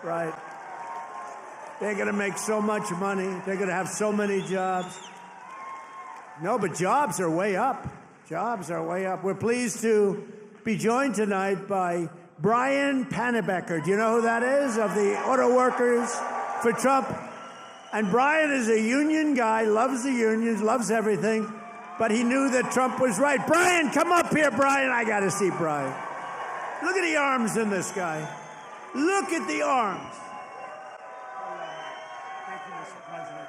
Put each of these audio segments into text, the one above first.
right? They're going to make so much money. They're going to have so many jobs. No, but jobs are way up. Jobs are way up. We're pleased to be joined tonight by Brian Panbecker. Do you know who that is? Of the auto workers for Trump. And Brian is a union guy, loves the unions, loves everything, but he knew that Trump was right. Brian, come up here, Brian. I got to see Brian. Look at the arms in this guy. Look at the arms. Thank you, Mr. President.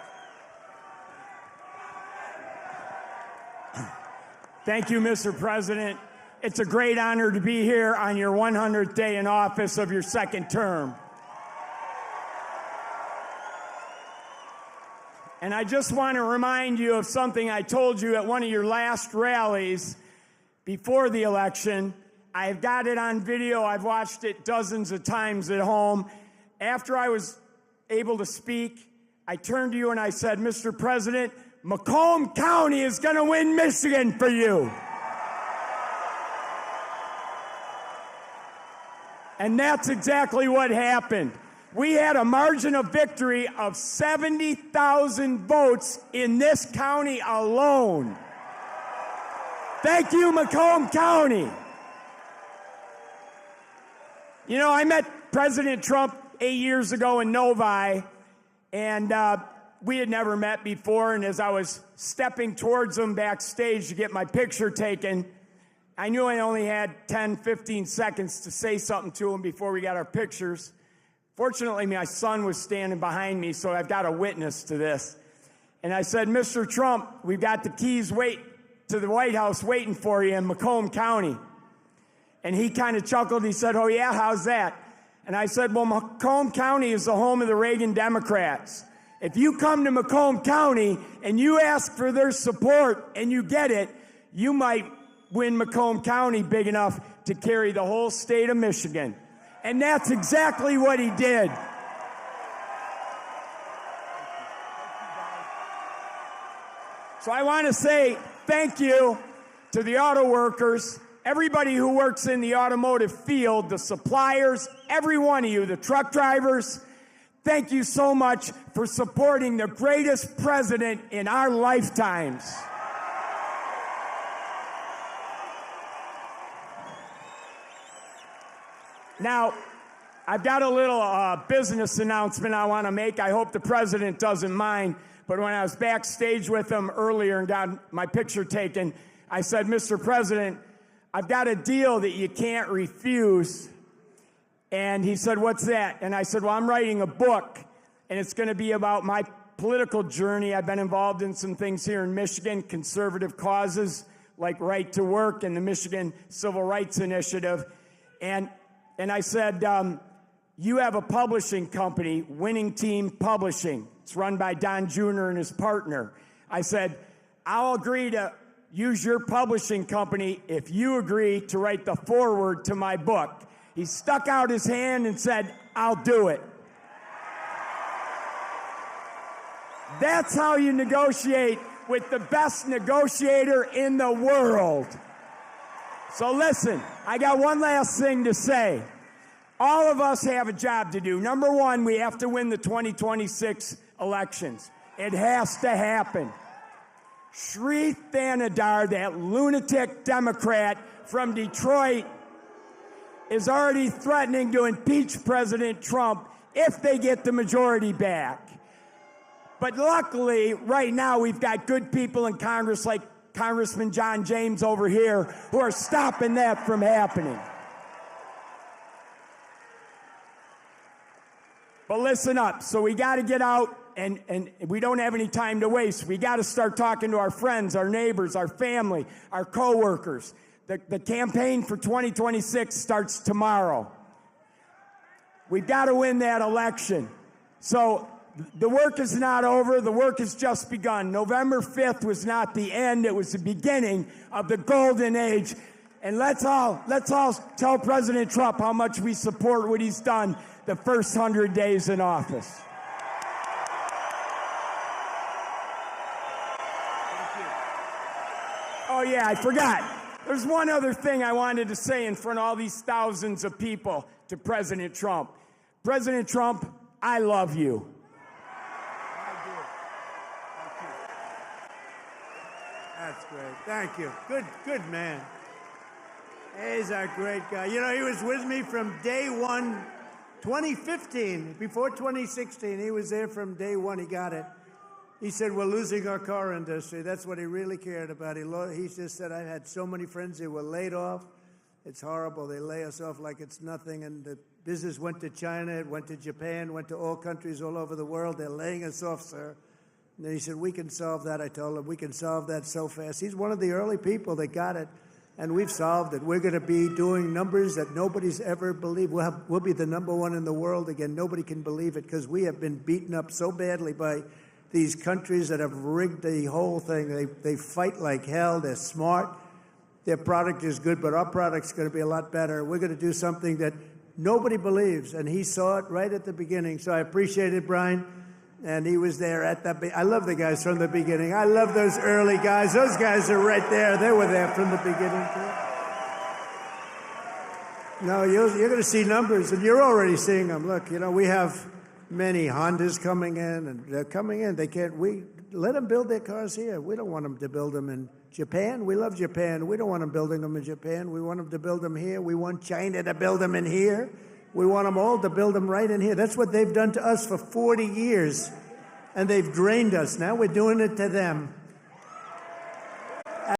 Thank you, Mr. President. It's a great honor to be here on your 100th day in office of your second term. And I just want to remind you of something I told you at one of your last rallies before the election. I've got it on video. I've watched it dozens of times at home. After I was able to speak, I turned to you and I said, Mr. President, Macomb County is going to win Michigan for you. And that's exactly what happened. We had a margin of victory of 70,000 votes in this county alone. Thank you, Macomb County. You know, I met President Trump 8 years ago in Novi, and we had never met before, and as I was stepping towards him backstage to get my picture taken, I knew I only had 10, 15 seconds to say something to him before we got our pictures. Fortunately, my son was standing behind me, so I've got a witness to this. And I said, Mr. Trump, we've got the keys to the White House waiting for you in Macomb County. And he kind of chuckled. He said, oh, yeah, how's that? And I said, well, Macomb County is the home of the Reagan Democrats. If you come to Macomb County and you ask for their support and you get it, you might win Macomb County big enough to carry the whole state of Michigan. And that's exactly what he did. So I want to say thank you to the auto workers, everybody who works in the automotive field, the suppliers, every one of you, the truck drivers. Thank you so much for supporting the greatest president in our lifetimes. Now, I've got a little business announcement I want to make. I hope the president doesn't mind. But when I was backstage with him earlier and got my picture taken, I said, Mr. President, I've got a deal that you can't refuse. And he said, what's that? And I said, well, I'm writing a book, and it's going to be about my political journey. I've been involved in some things here in Michigan, conservative causes like right to work and the Michigan Civil Rights Initiative. And I said, you have a publishing company, Winning Team Publishing. It's run by Don Jr. and his partner. I said, I'll agree to use your publishing company if you agree to write the foreword to my book. He stuck out his hand and said, I'll do it. That's how you negotiate with the best negotiator in the world. So listen, I got one last thing to say. All of us have a job to do. Number one, we have to win the 2026 elections. It has to happen. Sri Thanadar, that lunatic Democrat from Detroit, is already threatening to impeach President Trump if they get the majority back. But luckily, right now, we've got good people in Congress like Congressman John James over here who are stopping that from happening. But listen up. So we got to get out, and we don't have any time to waste. We got to start talking to our friends, our neighbors, our family, our coworkers. The campaign for 2026 starts tomorrow. We've got to win that election. So the work is not over. The work has just begun. November 5th was not the end. It was the beginning of the golden age. And let's all tell President Trump how much we support what he's done the first 100 days in office. Oh, yeah, I forgot. There's one other thing I wanted to say in front of all these thousands of people to President Trump. President Trump, I love you. That's great. Thank you. Good man. He's a great guy. You know, he was with me from day one, 2015. Before 2016, he was there from day one. He got it. He said, we're losing our car industry. That's what he really cared about. He just said, I had so many friends who were laid off. It's horrible. They lay us off like it's nothing. And the business went to China, it went to Japan, went to all countries all over the world. They're laying us off, sir. And then he said, we can solve that. I told him, we can solve that so fast. He's one of the early people that got it, and we've solved it. We're going to be doing numbers that nobody's ever believed. We'll be the number one in the world again. Nobody can believe it because we have been beaten up so badly by these countries that have rigged the whole thing. They fight like hell. They're smart. Their product is good, but our product's going to be a lot better. We're going to do something that nobody believes, and he saw it right at the beginning. So I appreciate it, Brian. And he was there at the I love the guys from the beginning. I love those early guys. Those guys are right there. They were there from the beginning, too. No, you're going to see numbers, and you're already seeing them. Look, you know, we have many Hondas coming in, and they're coming in. We let them build their cars here. We don't want them to build them in Japan. We love Japan. We don't want them building them in Japan. We want them to build them here. We want China to build them in here. We want them all to build them right in here. That's what they've done to us for 40 years, and they've drained us. Now we're doing it to them.